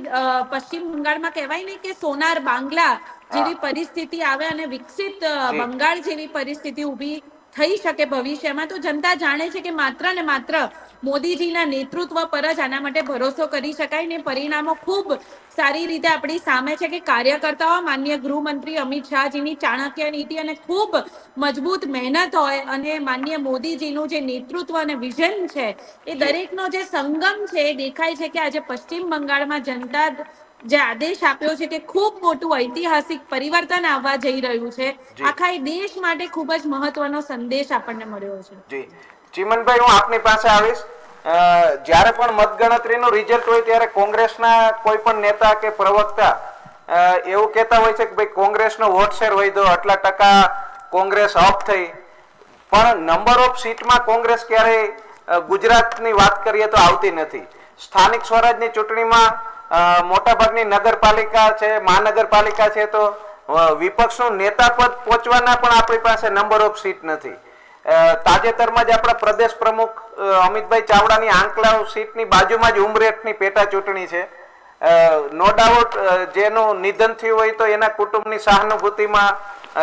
પશ્ચિમ બંગાળમાં કહેવાય ને કે સોનાર બાંગ્લા જેવી પરિસ્થિતિ આવે અને વિકસિત બંગાળ જેવી પરિસ્થિતિ ઊભી થઈ શકે ભવિષ્યમાં. તો જનતા જાણે છે કે માત્ર ને માત્ર મોદીજીના નેતૃત્વ પર જ આના માટે ભરોસો કરી શકાય ને પરિણામો ખૂબ સારી રીતે આપણી સામે છે કે કાર્યકર્તાઓ માનનીય ગૃહમંત્રી અમિત શાહજીની ચાણક્ય નીતિ અને ખૂબ મજબૂત મહેનત હોય અને માનનીય મોદીજીનું જે નેતૃત્વ અને વિઝન છે એ દરેકનો જે સંગમ છે એ દેખાય છે કે આજે પશ્ચિમ બંગાળમાં જનતા જે આદેશ આપ્યો છે કે ખૂબ મોટું ઐતિહાસિક પરિવર્તન આવવા જઈ રહ્યું છે. આખા દેશ માટે ખૂબ જ મહત્વનો સંદેશ આપણને મળ્યો છે. જી ચિમનભાઈ, હું આપની પાસે આવીશ. જ્યારે પણ મતગણતરીનું રિઝલ્ટ હોય ત્યારે કોંગ્રેસના કોઈ પણ નેતા કે પ્રવક્તા એવું કહેતા હોય છે કે ભાઈ કોંગ્રેસનો વોટ શેર વધ્યો, આટલા ટકા કોંગ્રેસ અપ થઈ. પણ નંબર ઓફ સીટમાં કોંગ્રેસ ક્યારેય ગુજરાતની વાત કરીએ તો આવતી નથી. સ્થાનિક સ્વરાજની ચૂંટણીમાં મોટાભાગની નગરપાલિકા છે, મહાનગરપાલિકા છે, તો વિપક્ષનું નેતા પદ પહોંચવાના પણ આપણી પાસે નંબર ઓફ સીટ નથી. તાજેતરમાં જ આપણા પ્રદેશ પ્રમુખ અમિતભાઈ ચાવડાની આંકલાવ સીટની બાજુમાં જ ઉમરેઠની પેટા ચૂંટણી છે. નો ડાઉટ જેનું નિધન થયું હોય તો એના કુટુંબની સહાનુભૂતિમાં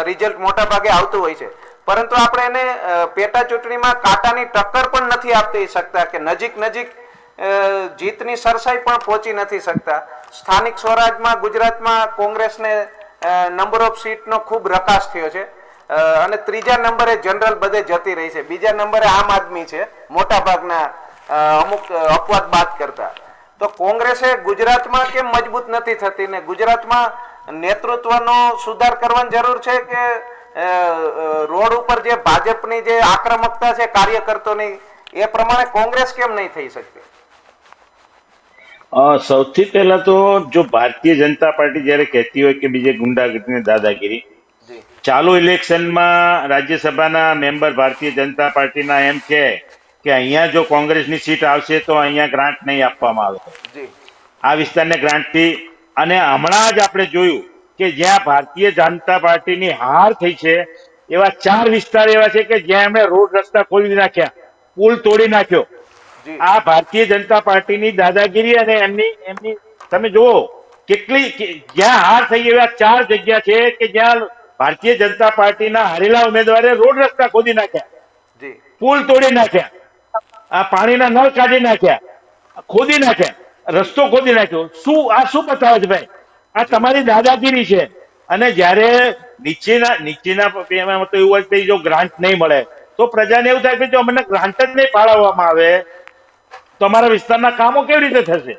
રિઝલ્ટ મોટા ભાગે આવતું હોય છે, પરંતુ આપણે એને પેટા ચૂંટણીમાં કાંટાની ટક્કર પણ નથી આપી શકતા કે નજીક નજીક જીતની સરસાઈ પણ પહોંચી નથી શકતા. સ્થાનિક સ્વરાજમાં ગુજરાતમાં કોંગ્રેસને નંબર ઓફ સીટનો ખૂબ રકાસ થયો છે અને ત્રીજા નંબરે જનરલ બધે જતી રહી છે. બીજા નંબરે આમ આદમી છે મોટા ભાગના અમુક અપવાદ બાદ કરતા. તો કોંગ્રેસે ગુજરાતમાં કેમ મજબૂત નથી થતી ને ગુજરાતમાં નેતૃત્વનો સુધાર કરવાની જરૂર છે કે રોડ ઉપર જે ભાજપની જે આક્રમકતા છે કાર્યકર્તાઓની એ પ્રમાણે કોંગ્રેસ કેમ નહીં થઈ શકતી? સૌથી પહેલા તો જો ભારતીય જનતા પાર્ટી જયારે કહેતી હોય કે બીજે ગુંડાગીરી ને દાદાગીરી, ચાલુ ઇલેક્શનમાં રાજ્યસભાના મેમ્બર ભારતીય જનતા પાર્ટીના એમ છે કે અહીંયા જો કોંગ્રેસની સીટ આવશે તો અહીંયા ગ્રાન્ટ નહીં આપવામાં આવે, આ વિસ્તારને ગ્રાન્ટથી. અને હમણાં જ આપણે જોયું કે જ્યાં ભારતીય જનતા પાર્ટીની હાર થઈ છે એવા 4 વિસ્તાર એવા છે કે જ્યાં એમણે રોડ રસ્તા ખોલી નાખ્યા, પુલ તોડી નાખ્યો. આ ભારતીય જનતા પાર્ટીની દાદાગીરી અને એમની તમે જુઓ કેટલી, જ્યાં હાર થઈ એવા 4 જગ્યા છે કે જ્યાં ભારતીય જનતા પાર્ટીના હારેલા ઉમેદવારે રોડ રસ્તા ખોદી નાખ્યા. પુલ તોડી નાખ્યા, આ પાણીના નળ કાઢી નાખ્યા, ખોદી નાખ્યા, રસ્તો ખોદી નાખ્યો. શું બતાવે છે ભાઈ? આ તમારી દાદાગીરી છે. અને જ્યારે નીચેના એમાં તો એવું હોય કે જો ગ્રાન્ટ નહીં મળે તો પ્રજાને એવું થાય કે જો અમને ગ્રાન્ટ જ નહીં ફાળવવામાં આવે તો અમારા વિસ્તારના કામો કેવી રીતે થશે?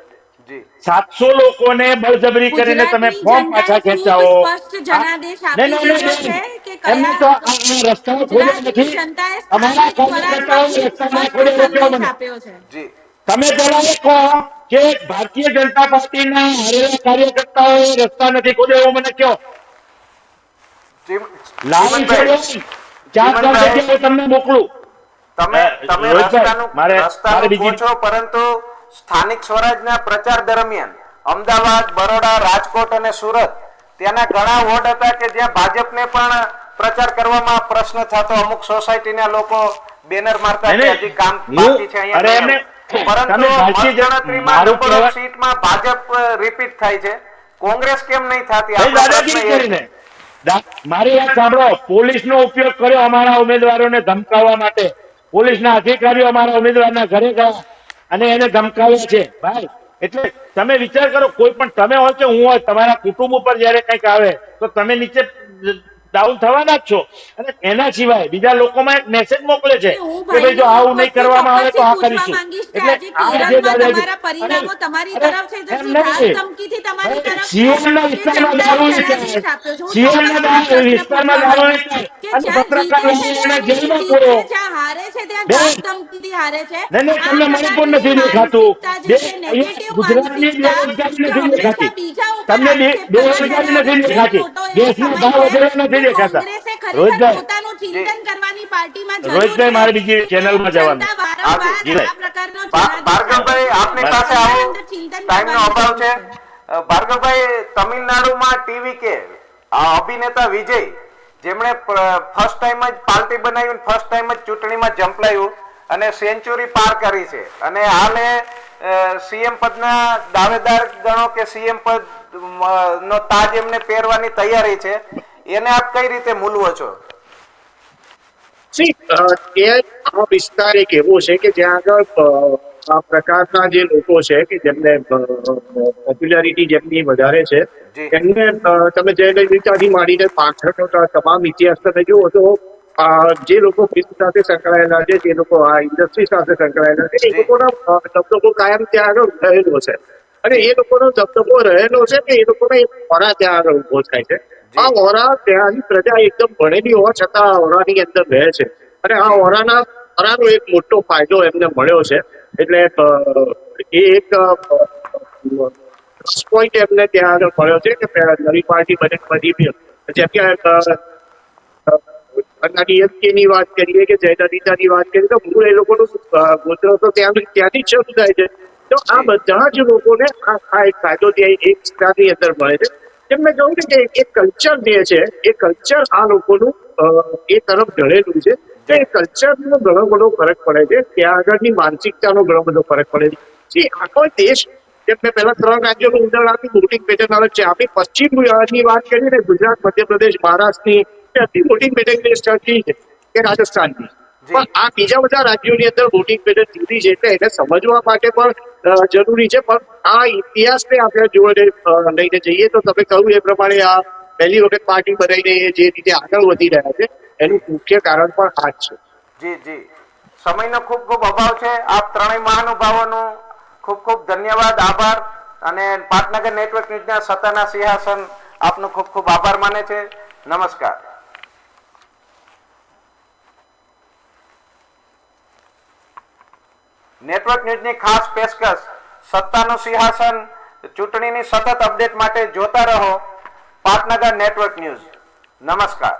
જી 700 લોકોને બળજબરી કરીને તમે ગુજરાતની ફોર્મ જનતાએ પાછા ખૂબ ખેંચાવો. સ્પષ્ટ જનાદેશ આપી નહીં, દીધો નહીં, છે નહીં. કે એમને તો કયા આ રસ્તાઓ ખોલ્યા ગુજરાતની નથી. જનતાએ અમારા સ્થાનિક કાર્યકર્તાઓ સ્વરાજમાં રસ્તા ખૂબ ના ખોલે સ્પષ્ટ એવું કહો સંદેશ મને. આપ્યો છે. જી તમે પેલા એ કહો કે ભારતીય જનતા પાર્ટીના હારેલા કાર્યકર્તાઓએ રસ્તા નથી ખોલ્યા એવું મને કહો. લાઈન ચીમનભાઈ, છોડો. 4 ચીમનભાઈ, જગ્યાએ તમને મોકલું. તમે રોહિતભાઈ, મારે રસ્તાનું બીજી પૂછો, પરંતુ સ્થાનિક સ્વરાજના પ્રચાર દરમિયાન અમદાવાદ, બરોડા, રાજકોટ અને સુરત ત્યાંના ઘણા વોર્ડ હતા કે જ્યાં ભાજપને પણ પ્રચાર કરવામાં પ્રશ્ન થતો. અમુક સોસાયટીના લોકો બેનર મારતા કે હજી કામ બાકી છે અરે અહીંયા. એમને પરંતુ તમે ભારતીય મતગણતરીમાં મારું નંબર ઓફ કહેવા- સીટમાં ભાજપ રિપીટ થાય છે, કોંગ્રેસ કેમ નહીં થતી? ભાઈ આપણો પ્રશ્ન દાદાગીરી એ કરીને મારી વાત સાંભળો. પોલીસનો ઉપયોગ કર્યો અમારા ઉમેદવારોને ધમકાવવા માટે. પોલીસના અધિકારીઓ અમારા ઉમેદવારના ઘરે ગયા અને એને ધમકાવ્યા છે ભાઈ. એટલે તમે વિચાર કરો, કોઈ પણ તમે હોય કે હું હોય, તમારા કુટુંબ ઉપર જયારે કંઈક આવે તો તમે નીચે ડાઉન થવાના જ છો. અને એના સિવાય બીજા લોકોમાં એક મેસેજ મોકલે છે હું કે ભાઈ જો આવું નહીં કરવામાં આવે તો આ ચોક્કસથી કરીશું. પૂછવા માંગીશ કે એટલે આજે આ જે કેરળમાં દાદાગીરી- તમારા પરિણામો તમારી અરે, તરફ છે, તો એમ શું નહીં. ધાક ધમકીથી તમારી તરફ છે? સીએમના કે વિસ્તારમાં જનતાએ દારૂ જનાદેશ વેચાય. આપ્યો છે? હું સીએમના ચોક્કસથી પ્રશ્ન વિસ્તારમાં પૂછવા દારૂ માંગીશ વેચાય કે અને જ્યાં પત્રકાર જીતે છે એને ત્યાં જેલમાં જીતે, પૂરો. જ્યાં હારે છે ત્યાં બેન, ધાક ધમકીથી હારે છે. નહીં, નહીં, આ તમને મણિપુર પ્રકારની નથી દેખાતું. માનસિકતા જે છે, નેગેટિવ ગુજરાતની માનસિકતા, બેરોજગારી કે નથી હંમેશા દેખાતી. બીજા ઉપર તમને આક્ષેપ કરવા. બેરોજગારી જ્યારે નથી હવે દેખાતી. મોટો એવો ગેસના સમય ભાવ છે વધેલા નથી કે દેખાતા. કોંગ્રેસે ખરેખર રોહિતભાઈ, પોતાનું ચિંતન કરવાની પાર્ટીમાં જરૂર રોહિતભાઈ, છે. મારે બીજી ચેનલમાં જવાનું. જનતા વારંવાર જી ભાઈ. આ પ્રકારનો ભાર્ગવભાઈ, આપની પાસે આવો ચિંતન ટાઈમનો અભાવ છે. કરવાની ભાર્ગવભાઈ, તમિલનાડુમાં ટીવી કે આ અભિનેતા વિજય, જેમણે ફર્સ્ટ ટાઈમ જ પાર્ટી બનાવી, ફર્સ્ટ ટાઈમ જ ચૂંટણીમાં ઝંપલાયું અને સેન્ચુરી પાર કરી છે, અને હાલે સીએમ પદના દાવેદાર ગણો કે સીએમ પદ નો તાજ એમને પહેરવાની તૈયારી છે, એને આપ કઈ રીતે મૂલવો છો? આ વિસ્તાર એક એવો છે કે જ્યાં આગળ આ પ્રકારના જે લોકો છે કે જેમને પોપ્યુલારિટી જેમની વધારે છે, જી. એમને તમે જયલલિતાથી માંડીને પાછળનો તમામ ઇતિહાસ તમે જુઓ તો જે લોકો ફિલ્મ સાથે સંકળાયેલા છે, જે લોકો આ ઇન્ડસ્ટ્રી સાથે સંકળાયેલા છે, એ લોકોનો દબદબો કાયમ ત્યાં આગળ રહેલો છે. અને એ લોકોનો દબદબો રહેલો છે કે એ લોકોને એક ઓરા ત્યાં આગળ ઉભો થાય છે. આ ઓરા ત્યાંની પ્રજા એકદમ ભણેલી હોવા છતાં આ ઓરાની અંદર રહે છે. અને આ ઓરાનો એક મોટો ફાયદો એમને મળ્યો છે. એટલે એ એક પ્લસ પોઈન્ટ એમને ત્યાં આગળ મળ્યો છે કે નવી પાર્ટી બની. જેમ કે DMK ની વાત કરીએ કે જયલલિતાની વાત કરીએ તો મૂળ એ લોકોનું ગોત્ર તો ત્યાંથી જ શરૂ થાય છે. તો આ બધા જ લોકોને આ એક ફાયદો ત્યાં એક સ્થાનની અંદર મળે છે. જેમ મેં કહ્યું કે એ કલ્ચર જે છે, એ કલ્ચર આ લોકોનું એ તરફ ઢળેલું છે. તો એ કલ્ચરનો ઘણો બધો ફરક પડે છે. ત્યાં આગળની માનસિકતાનો ઘણો બધો ફરક પડે છે. આખો દેશ, જેમ મેં પહેલા 3 રાજ્યોનું ઉદાહરણ આપ્યું, વોટિંગ પેટર્ન અલગ છે. આપણી પશ્ચિમની વાત કરીએ ને, ગુજરાત, મધ્યપ્રદેશ, મહારાષ્ટ્રની, ત્યાંથી વોટિંગ પેટર્ન સરખી છે કે રાજસ્થાનની. પણ આ બીજા બધા રાજ્યોની અંદર વોટિંગ પેટર્ન જુદી છે. એટલે એને સમજવા માટે પણ જરૂરી છે. પણ આ ઇતિહાસને આપણે જોઈને લઈને જઈએ તો તમે કહ્યું એ પ્રમાણે આ પહેલી વખત પાર્ટી બનાવીને જે રીતે આગળ વધી રહ્યા છે, એનું મુખ્ય કારણ પણ આ જ છે. જી જી, સમયનો ખૂબ ખૂબ અભાવ છે. આપ ત્રણેય મહાનુભાવોનું ખૂબ ખૂબ ધન્યવાદ, આભાર. અને પાટનગર નેટવર્ક ન્યૂઝના સત્તાના સિંહાસન આપનો ખૂબ ખૂબ આભાર માને છે. નમસ્કાર. નેટવર્ક ન્યૂઝની ખાસ પેશકશ સત્તાનું સિંહાસન ચૂંટણીની સતત અપડેટ માટે જોતા રહો પાટનગર નેટવર્ક ન્યૂઝ. નમસ્કાર.